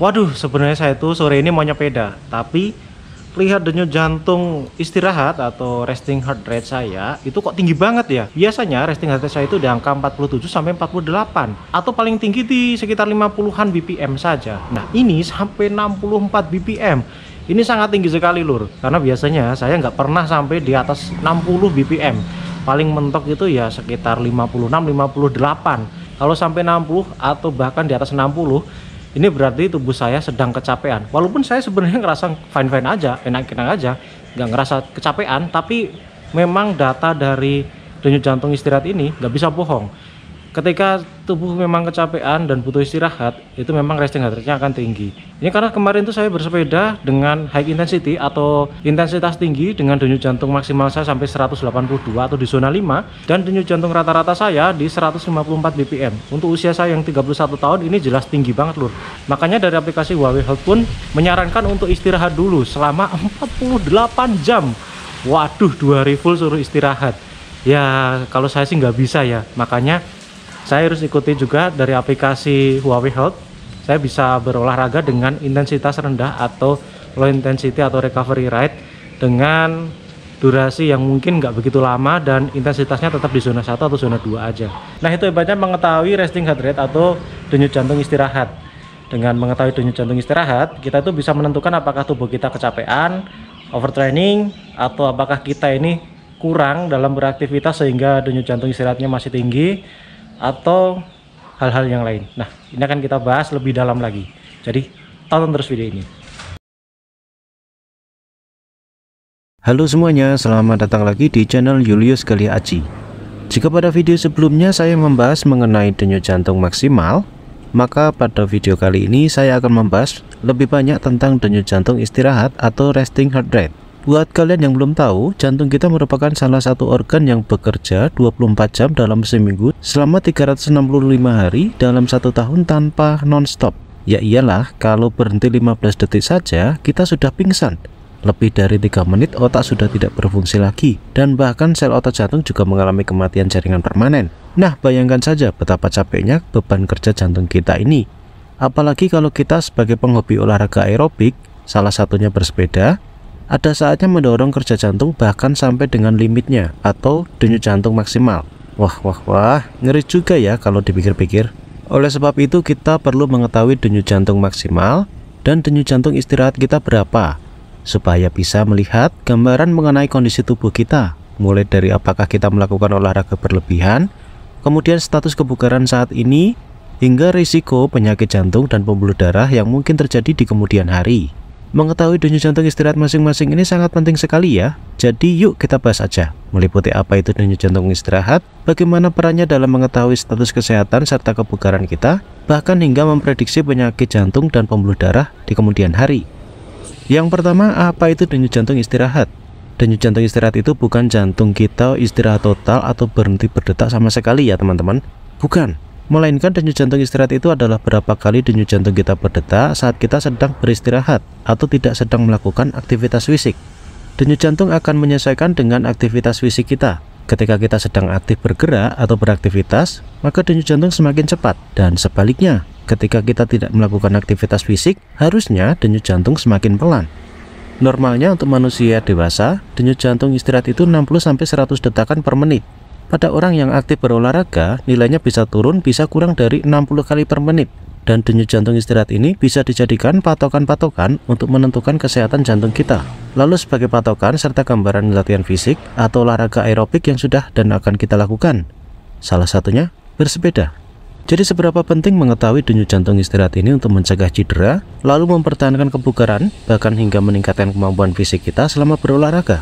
Waduh, sebenarnya saya tuh sore ini mau nyepeda, tapi lihat denyut jantung istirahat atau resting heart rate saya itu kok tinggi banget ya. Biasanya resting heart rate saya itu di angka 47 sampai 48 atau paling tinggi di sekitar 50-an BPM saja. Nah, ini sampai 64 BPM. Ini sangat tinggi sekali, Lur. Karena biasanya saya nggak pernah sampai di atas 60 BPM. Paling mentok itu ya sekitar 56, 58. Kalau sampai 60 atau bahkan di atas 60, ini berarti tubuh saya sedang kecapean. Walaupun saya sebenarnya ngerasa fine-fine aja, enak-enak aja, nggak ngerasa kecapean, tapi memang data dari denyut jantung istirahat ini nggak bisa bohong. Ketika tubuh memang kecapean dan butuh istirahat, itu memang resting heart rate-nya akan tinggi. Ini karena kemarin tuh saya bersepeda dengan high intensity atau intensitas tinggi dengan denyut jantung maksimal saya sampai 182 atau di zona 5, dan denyut jantung rata-rata saya di 154 BPM. Untuk usia saya yang 31 tahun ini jelas tinggi banget, Lur. Makanya dari aplikasi Huawei Health pun menyarankan untuk istirahat dulu selama 48 jam. Waduh, 2 hari full suruh istirahat. Ya kalau saya sih nggak bisa ya, makanya saya harus ikuti juga dari aplikasi Huawei Health. Saya bisa berolahraga dengan intensitas rendah atau low intensity atau recovery rate dengan durasi yang mungkin nggak begitu lama dan intensitasnya tetap di zona 1 atau zona 2 aja. Nah, itu hebatnya mengetahui resting heart rate atau denyut jantung istirahat. Dengan mengetahui denyut jantung istirahat, kita tuh bisa menentukan apakah tubuh kita kecapean, overtraining, atau apakah kita ini kurang dalam beraktivitas sehingga denyut jantung istirahatnya masih tinggi, atau hal-hal yang lain. Nah, ini akan kita bahas lebih dalam lagi. Jadi, tonton terus video ini. Halo semuanya, selamat datang lagi di channel Julius Galia Aji. Jika pada video sebelumnya saya membahas mengenai denyut jantung maksimal, maka pada video kali ini saya akan membahas lebih banyak tentang denyut jantung istirahat atau resting heart rate. Buat kalian yang belum tahu, jantung kita merupakan salah satu organ yang bekerja 24 jam dalam seminggu selama 365 hari dalam 1 tahun tanpa non-stop. Ya iyalah, kalau berhenti 15 detik saja, kita sudah pingsan. Lebih dari 3 menit otak sudah tidak berfungsi lagi, dan bahkan sel otot jantung juga mengalami kematian jaringan permanen. Nah, bayangkan saja betapa capeknya beban kerja jantung kita ini. Apalagi kalau kita sebagai penghobi olahraga aerobik, salah satunya bersepeda, ada saatnya mendorong kerja jantung bahkan sampai dengan limitnya atau denyut jantung maksimal. Wah, ngeri juga ya kalau dipikir-pikir. Oleh sebab itu kita perlu mengetahui denyut jantung maksimal dan denyut jantung istirahat kita berapa, supaya bisa melihat gambaran mengenai kondisi tubuh kita, mulai dari apakah kita melakukan olahraga berlebihan, kemudian status kebugaran saat ini, hingga risiko penyakit jantung dan pembuluh darah yang mungkin terjadi di kemudian hari. Mengetahui denyut jantung istirahat masing-masing ini sangat penting sekali ya. Jadi yuk kita bahas aja, meliputi apa itu denyut jantung istirahat, bagaimana perannya dalam mengetahui status kesehatan serta kebugaran kita, bahkan hingga memprediksi penyakit jantung dan pembuluh darah di kemudian hari. Yang pertama, apa itu denyut jantung istirahat? Denyut jantung istirahat itu bukan jantung kita istirahat total atau berhenti berdetak sama sekali ya teman-teman. Bukan. Melainkan denyut jantung istirahat itu adalah berapa kali denyut jantung kita berdetak saat kita sedang beristirahat atau tidak sedang melakukan aktivitas fisik. Denyut jantung akan menyesuaikan dengan aktivitas fisik kita. Ketika kita sedang aktif bergerak atau beraktivitas, maka denyut jantung semakin cepat, dan sebaliknya, ketika kita tidak melakukan aktivitas fisik, harusnya denyut jantung semakin pelan. Normalnya untuk manusia dewasa, denyut jantung istirahat itu 60-100 detakan per menit. Pada orang yang aktif berolahraga, nilainya bisa turun bisa kurang dari 60 kali per menit. Dan denyut jantung istirahat ini bisa dijadikan patokan-patokan untuk menentukan kesehatan jantung kita. Lalu sebagai patokan serta gambaran latihan fisik atau olahraga aerobik yang sudah dan akan kita lakukan. Salah satunya bersepeda. Jadi seberapa penting mengetahui denyut jantung istirahat ini untuk mencegah cedera, lalu mempertahankan kebugaran, bahkan hingga meningkatkan kemampuan fisik kita selama berolahraga.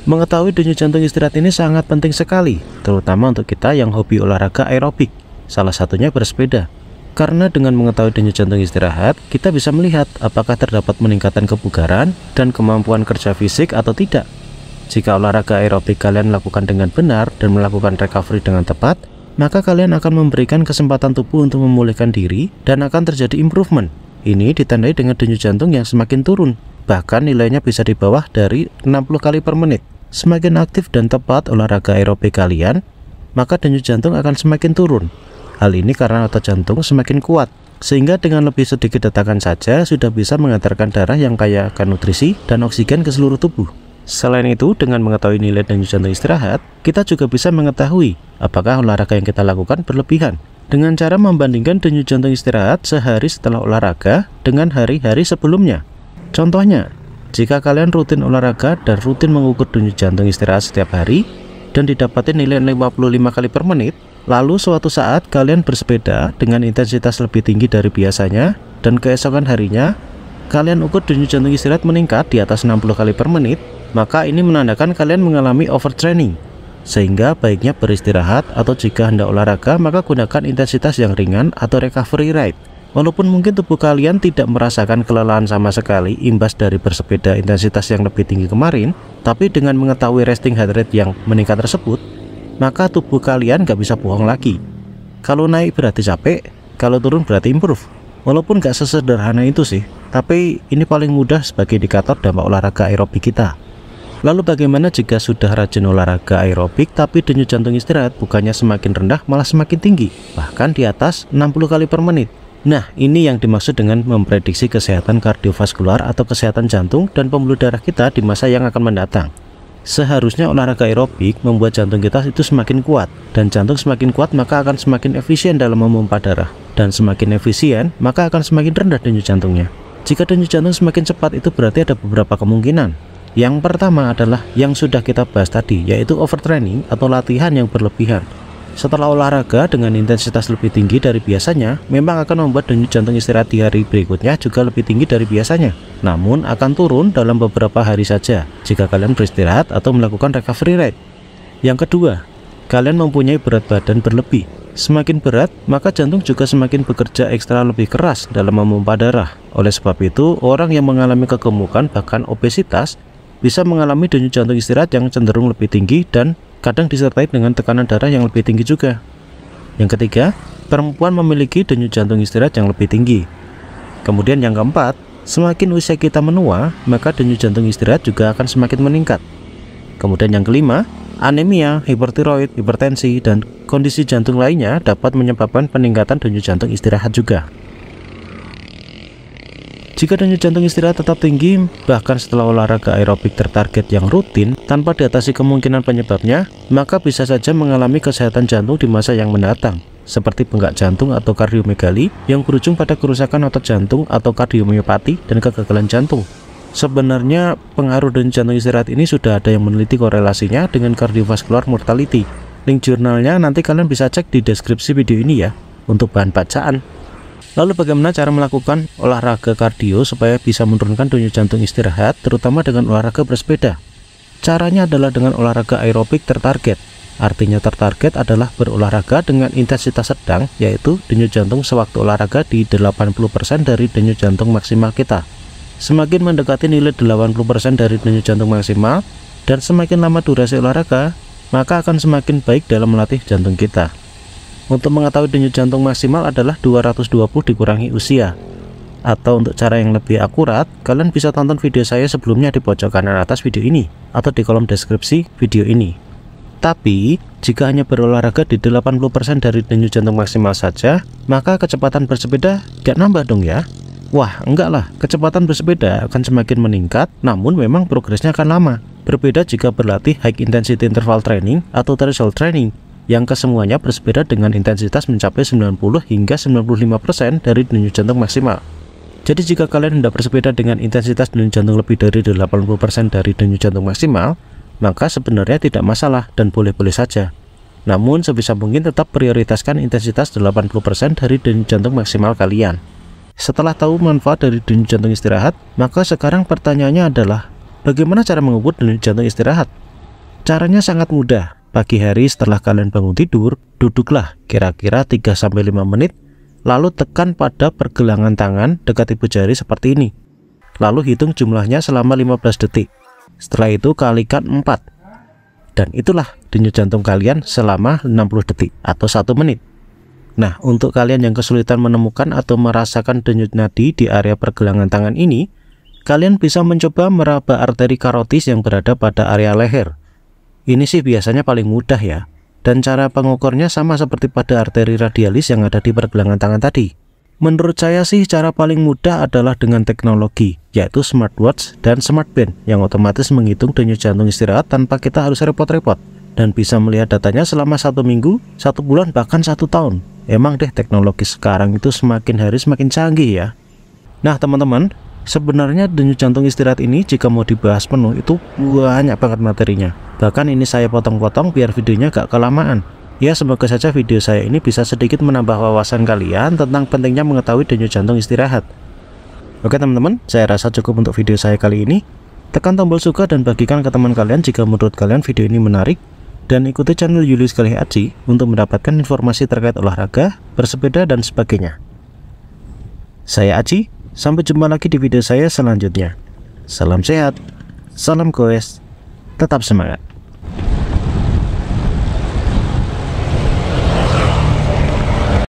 Mengetahui denyut jantung istirahat ini sangat penting sekali, terutama untuk kita yang hobi olahraga aerobik, salah satunya bersepeda. Karena dengan mengetahui denyut jantung istirahat, kita bisa melihat apakah terdapat peningkatan kebugaran dan kemampuan kerja fisik atau tidak. Jika olahraga aerobik kalian lakukan dengan benar dan melakukan recovery dengan tepat, maka kalian akan memberikan kesempatan tubuh untuk memulihkan diri dan akan terjadi improvement. Ini ditandai dengan denyut jantung yang semakin turun, bahkan nilainya bisa di bawah dari 60 kali per menit. Semakin aktif dan tepat olahraga aerobik kalian, maka denyut jantung akan semakin turun. Hal ini karena otot jantung semakin kuat sehingga dengan lebih sedikit detakan saja sudah bisa mengantarkan darah yang kaya akan nutrisi dan oksigen ke seluruh tubuh. Selain itu, dengan mengetahui nilai denyut jantung istirahat, kita juga bisa mengetahui apakah olahraga yang kita lakukan berlebihan dengan cara membandingkan denyut jantung istirahat sehari setelah olahraga dengan hari-hari sebelumnya. Contohnya, jika kalian rutin olahraga dan rutin mengukur denyut jantung istirahat setiap hari dan didapati nilai 55 kali per menit, lalu suatu saat kalian bersepeda dengan intensitas lebih tinggi dari biasanya dan keesokan harinya kalian ukur denyut jantung istirahat meningkat di atas 60 kali per menit, maka ini menandakan kalian mengalami overtraining, sehingga baiknya beristirahat atau jika hendak olahraga maka gunakan intensitas yang ringan atau recovery rate. Walaupun mungkin tubuh kalian tidak merasakan kelelahan sama sekali imbas dari bersepeda intensitas yang lebih tinggi kemarin, tapi dengan mengetahui resting heart rate yang meningkat tersebut, maka tubuh kalian gak bisa bohong lagi. Kalau naik berarti capek, kalau turun berarti improve. Walaupun gak sesederhana itu sih, tapi ini paling mudah sebagai indikator dampak olahraga aerobik kita. Lalu bagaimana jika sudah rajin olahraga aerobik tapi denyut jantung istirahat bukannya semakin rendah malah semakin tinggi, bahkan di atas 60 kali per menit? Nah, ini yang dimaksud dengan memprediksi kesehatan kardiovaskular atau kesehatan jantung dan pembuluh darah kita di masa yang akan mendatang. Seharusnya olahraga aerobik membuat jantung kita itu semakin kuat, dan jantung semakin kuat maka akan semakin efisien dalam memompa darah, dan semakin efisien maka akan semakin rendah denyut jantungnya. Jika denyut jantung semakin cepat itu berarti ada beberapa kemungkinan. Yang pertama adalah yang sudah kita bahas tadi, yaitu overtraining atau latihan yang berlebihan. Setelah olahraga dengan intensitas lebih tinggi dari biasanya, memang akan membuat denyut jantung istirahat di hari berikutnya juga lebih tinggi dari biasanya. Namun akan turun dalam beberapa hari saja jika kalian beristirahat atau melakukan recovery rate. Yang kedua, kalian mempunyai berat badan berlebih. Semakin berat, maka jantung juga semakin bekerja ekstra lebih keras dalam memompa darah. Oleh sebab itu, orang yang mengalami kegemukan bahkan obesitas bisa mengalami denyut jantung istirahat yang cenderung lebih tinggi dan kadang disertai dengan tekanan darah yang lebih tinggi juga. Yang ketiga, perempuan memiliki denyut jantung istirahat yang lebih tinggi. Kemudian yang keempat, semakin usia kita menua, maka denyut jantung istirahat juga akan semakin meningkat. Kemudian yang kelima, anemia, hipertiroid, hipertensi, dan kondisi jantung lainnya dapat menyebabkan peningkatan denyut jantung istirahat juga. Jika denyut jantung istirahat tetap tinggi, bahkan setelah olahraga aerobik tertarget yang rutin, tanpa diatasi kemungkinan penyebabnya, maka bisa saja mengalami kesehatan jantung di masa yang mendatang, seperti bengkak jantung atau kardiomegali yang berujung pada kerusakan otot jantung atau kardiomiopati dan kegagalan jantung. Sebenarnya, pengaruh denyut jantung istirahat ini sudah ada yang meneliti korelasinya dengan cardiovascular mortality. Link jurnalnya nanti kalian bisa cek di deskripsi video ini ya, untuk bahan bacaan. Lalu bagaimana cara melakukan olahraga kardio supaya bisa menurunkan denyut jantung istirahat, terutama dengan olahraga bersepeda? Caranya adalah dengan olahraga aerobik tertarget. Artinya tertarget adalah berolahraga dengan intensitas sedang, yaitu denyut jantung sewaktu olahraga di 80% dari denyut jantung maksimal kita. Semakin mendekati nilai 80% dari denyut jantung maksimal dan semakin lama durasi olahraga, maka akan semakin baik dalam melatih jantung kita. Untuk mengetahui denyut jantung maksimal adalah 220 dikurangi usia. Atau untuk cara yang lebih akurat, kalian bisa tonton video saya sebelumnya di pojok kanan atas video ini atau di kolom deskripsi video ini. Tapi, jika hanya berolahraga di 80% dari denyut jantung maksimal saja, maka kecepatan bersepeda gak nambah dong ya. Wah, enggak lah, kecepatan bersepeda akan semakin meningkat, namun memang progresnya akan lama. Berbeda jika berlatih high intensity interval training atau threshold training, yang kesemuanya bersepeda dengan intensitas mencapai 90 hingga 95% dari denyut jantung maksimal. Jadi jika kalian hendak bersepeda dengan intensitas denyut jantung lebih dari 80% dari denyut jantung maksimal, maka sebenarnya tidak masalah dan boleh-boleh saja. Namun sebisa mungkin tetap prioritaskan intensitas 80% dari denyut jantung maksimal kalian. Setelah tahu manfaat dari denyut jantung istirahat, maka sekarang pertanyaannya adalah, bagaimana cara mengukur denyut jantung istirahat? Caranya sangat mudah. Pagi hari setelah kalian bangun tidur, duduklah kira-kira 3-5 menit, lalu tekan pada pergelangan tangan dekat ibu jari seperti ini. Lalu hitung jumlahnya selama 15 detik. Setelah itu kalikan 4. Dan itulah denyut jantung kalian selama 60 detik atau 1 menit. Nah, untuk kalian yang kesulitan menemukan atau merasakan denyut nadi di area pergelangan tangan ini, kalian bisa mencoba meraba arteri karotis yang berada pada area leher. Ini sih biasanya paling mudah ya, dan cara pengukurnya sama seperti pada arteri radialis yang ada di pergelangan tangan tadi. Menurut saya sih cara paling mudah adalah dengan teknologi, yaitu smartwatch dan smartband yang otomatis menghitung denyut jantung istirahat tanpa kita harus repot-repot, dan bisa melihat datanya selama 1 minggu, 1 bulan, bahkan 1 tahun. Emang deh teknologi sekarang itu semakin hari semakin canggih ya. Nah teman-teman, sebenarnya denyut jantung istirahat ini jika mau dibahas penuh itu banyak banget materinya. Bahkan ini saya potong-potong biar videonya gak kelamaan. Ya semoga saja video saya ini bisa sedikit menambah wawasan kalian tentang pentingnya mengetahui denyut jantung istirahat. Oke teman-teman, saya rasa cukup untuk video saya kali ini. Tekan tombol suka dan bagikan ke teman kalian jika menurut kalian video ini menarik. Dan ikuti channel Julius Galih Aji untuk mendapatkan informasi terkait olahraga, bersepeda, dan sebagainya. Saya Aji, sampai jumpa lagi di video saya selanjutnya. Salam sehat, salam goes, tetap semangat.